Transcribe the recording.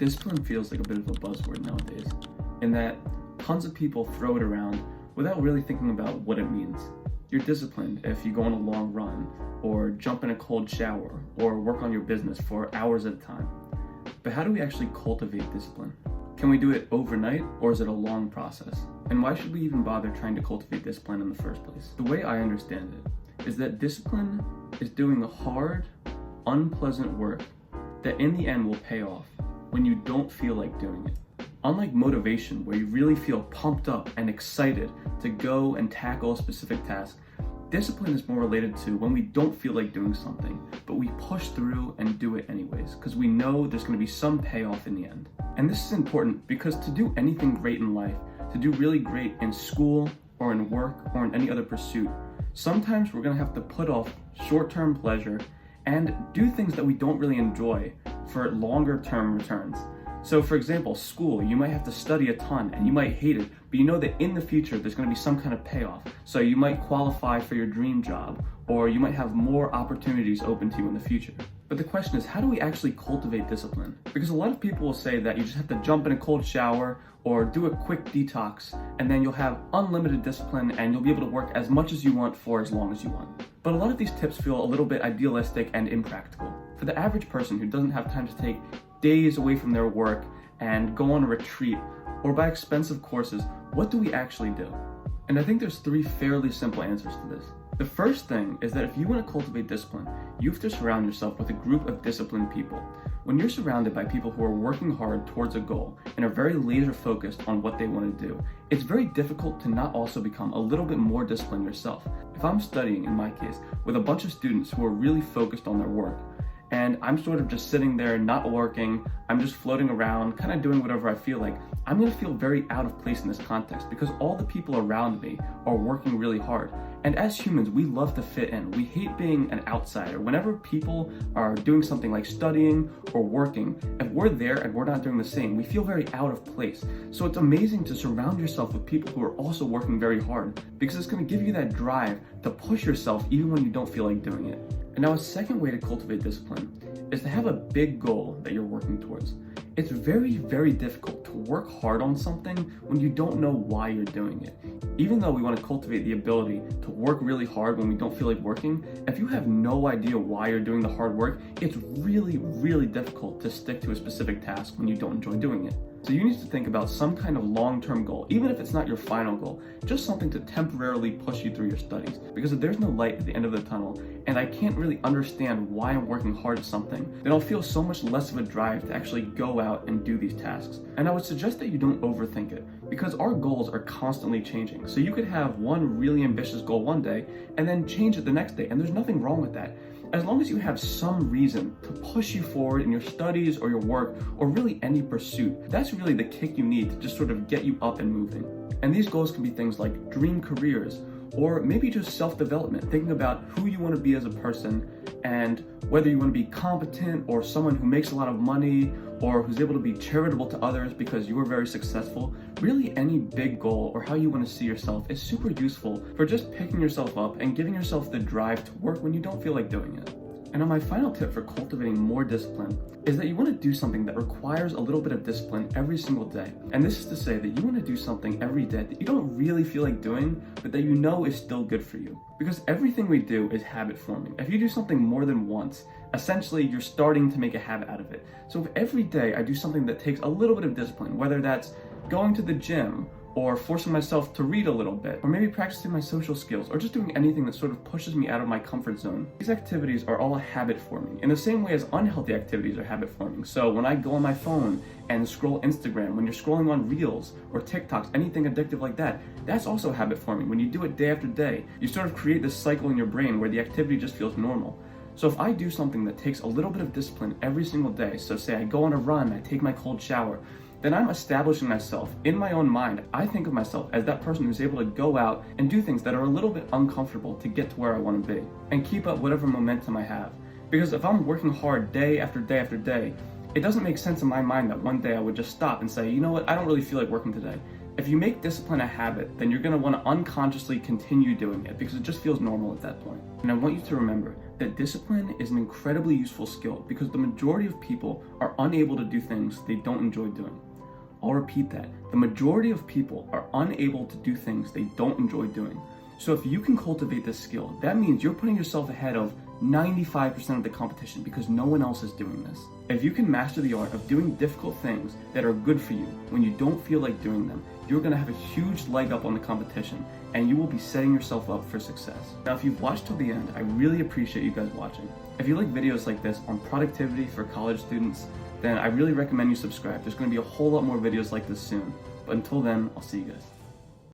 Discipline feels like a bit of a buzzword nowadays, in that tons of people throw it around without really thinking about what it means. You're disciplined if you go on a long run, or jump in a cold shower, or work on your business for hours at a time. But how do we actually cultivate discipline? Can we do it overnight, or is it a long process? And why should we even bother trying to cultivate discipline in the first place? The way I understand it is that discipline is doing the hard, unpleasant work that in the end will pay off when you don't feel like doing it. Unlike motivation, where you really feel pumped up and excited to go and tackle a specific task, discipline is more related to when we don't feel like doing something, but we push through and do it anyways, because we know there's going to be some payoff in the end. And this is important because to do anything great in life, to do really great in school or in work or in any other pursuit, sometimes we're going to have to put off short-term pleasure and do things that we don't really enjoy for longer term returns. So for example, school, you might have to study a ton and you might hate it, but you know that in the future there's going to be some kind of payoff. So you might qualify for your dream job, or you might have more opportunities open to you in the future. But the question is, how do we actually cultivate discipline? Because a lot of people will say that you just have to jump in a cold shower or do a quick detox, and then you'll have unlimited discipline and you'll be able to work as much as you want for as long as you want. But a lot of these tips feel a little bit idealistic and impractical. For the average person who doesn't have time to take days away from their work and go on a retreat or buy expensive courses, what do we actually do? And I think there's three fairly simple answers to this. The first thing is that if you want to cultivate discipline, you have to surround yourself with a group of disciplined people. When you're surrounded by people who are working hard towards a goal and are very laser focused on what they want to do, it's very difficult to not also become a little bit more disciplined yourself. If I'm studying, in my case, with a bunch of students who are really focused on their work, and I'm sort of just sitting there not working, I'm just floating around, kind of doing whatever I feel like, I'm going to feel very out of place in this context because all the people around me are working really hard. And as humans, we love to fit in. We hate being an outsider. Whenever people are doing something like studying or working, if we're there and we're not doing the same, we feel very out of place. So it's amazing to surround yourself with people who are also working very hard, because it's going to give you that drive to push yourself even when you don't feel like doing it. And now a second way to cultivate discipline is to have a big goal that you're working towards. It's very, very difficult to work hard on something when you don't know why you're doing it. Even though we want to cultivate the ability to work really hard when we don't feel like working, if you have no idea why you're doing the hard work, it's really, really difficult to stick to a specific task when you don't enjoy doing it. So you need to think about some kind of long-term goal, even if it's not your final goal, just something to temporarily push you through your studies. Because if there's no light at the end of the tunnel, and I can't really understand why I'm working hard at something, then I'll feel so much less of a drive to actually go out and do these tasks. And I would suggest that you don't overthink it, because our goals are constantly changing. So you could have one really ambitious goal one day, and then change it the next day, and there's nothing wrong with that. As long as you have some reason to push you forward in your studies or your work, or really any pursuit, that's really the kick you need to just sort of get you up and moving. And these goals can be things like dream careers, or maybe just self-development, thinking about who you want to be as a person and whether you want to be competent or someone who makes a lot of money or who's able to be charitable to others because you were very successful. Really any big goal or how you want to see yourself is super useful for just picking yourself up and giving yourself the drive to work when you don't feel like doing it. And now my final tip for cultivating more discipline is that you want to do something that requires a little bit of discipline every single day. And this is to say that you want to do something every day that you don't really feel like doing, but that you know is still good for you. Because everything we do is habit forming. If you do something more than once, essentially you're starting to make a habit out of it. So if every day I do something that takes a little bit of discipline, whether that's going to the gym, or forcing myself to read a little bit, or maybe practicing my social skills, or just doing anything that sort of pushes me out of my comfort zone. These activities are all habit forming in the same way as unhealthy activities are habit forming. So when I go on my phone and scroll Instagram, when you're scrolling on Reels or TikToks, anything addictive like that, that's also habit forming. When you do it day after day, you sort of create this cycle in your brain where the activity just feels normal. So if I do something that takes a little bit of discipline every single day, so say I go on a run, I take my cold shower, then I'm establishing myself in my own mind. I think of myself as that person who's able to go out and do things that are a little bit uncomfortable to get to where I want to be and keep up whatever momentum I have. Because if I'm working hard day after day after day, it doesn't make sense in my mind that one day I would just stop and say, you know what, I don't really feel like working today. If you make discipline a habit, then you're going to want to unconsciously continue doing it because it just feels normal at that point. And I want you to remember that discipline is an incredibly useful skill because the majority of people are unable to do things they don't enjoy doing. I'll repeat that. The majority of people are unable to do things they don't enjoy doing. So if you can cultivate this skill, that means you're putting yourself ahead of 95% of the competition because no one else is doing this. If you can master the art of doing difficult things that are good for you when you don't feel like doing them, you're going to have a huge leg up on the competition and you will be setting yourself up for success. Now, if you've watched till the end, I really appreciate you guys watching. If you like videos like this on productivity for college students, then I really recommend you subscribe. There's going to be a whole lot more videos like this soon. But until then, I'll see you guys.